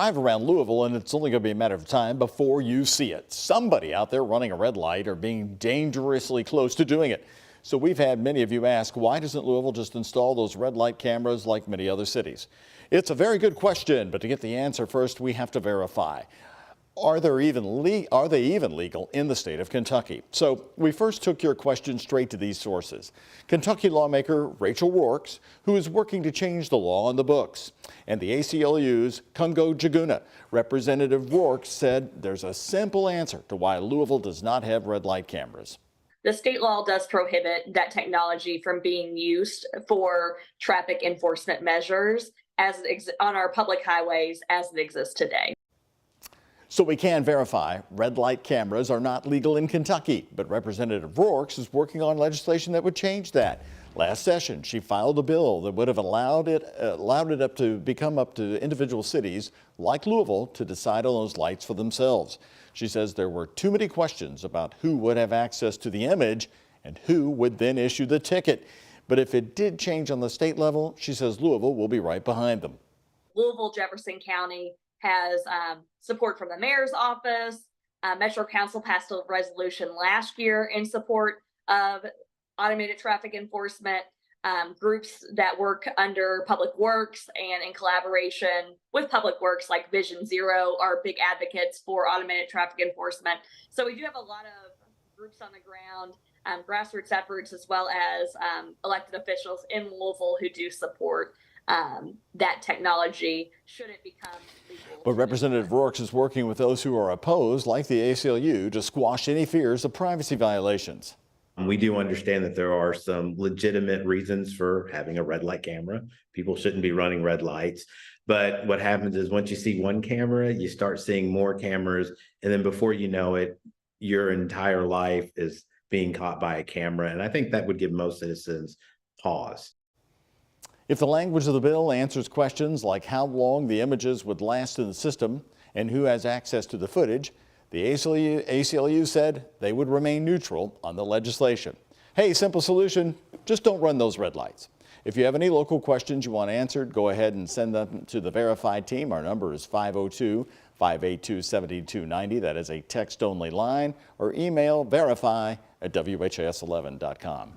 Drive around Louisville and it's only going to be a matter of time before you see it. Somebody out there running a red light or being dangerously close to doing it. So we've had many of you ask, why doesn't Louisville just install those red light cameras like many other cities? It's a very good question, but to get the answer first, we have to verify. Are they even legal in the state of Kentucky? So we first took your question straight to these sources. Kentucky lawmaker Rachel Rourke, who is working to change the law on the books, and the ACLU's Kungo Jaguna. Representative Rourke said there's a simple answer to why Louisville does not have red light cameras. The state law does prohibit that technology from being used for traffic enforcement measures on our public highways as it exists today. So we can verify red light cameras are not legal in Kentucky, but Representative Rourke is working on legislation that would change that. Last session, she filed a bill that would have allowed it to become up to individual cities like Louisville to decide on those lights for themselves. She says there were too many questions about who would have access to the image and who would then issue the ticket. But if it did change on the state level, she says Louisville will be right behind them. Louisville, Jefferson County has support from the mayor's office. Metro Council passed a resolution last year in support of automated traffic enforcement. Groups that work under Public Works and in collaboration with Public Works like Vision Zero are big advocates for automated traffic enforcement. So we do have a lot of groups on the ground, grassroots efforts, as well as elected officials in Louisville who do support that technology should it become legal. But Representative Rourke is working with those who are opposed, like the ACLU, to squash any fears of privacy violations. We do understand that there are some legitimate reasons for having a red light camera. People shouldn't be running red lights. But what happens is once you see one camera, you start seeing more cameras. And then before you know it, your entire life is being caught by a camera. And I think that would give most citizens pause. If the language of the bill answers questions like how long the images would last in the system and who has access to the footage, the ACLU said they would remain neutral on the legislation. Hey, simple solution, just don't run those red lights. If you have any local questions you want answered, go ahead and send them to the Verified team. Our number is 502-582-7290. That is a text-only line, or email verify@whas11.com.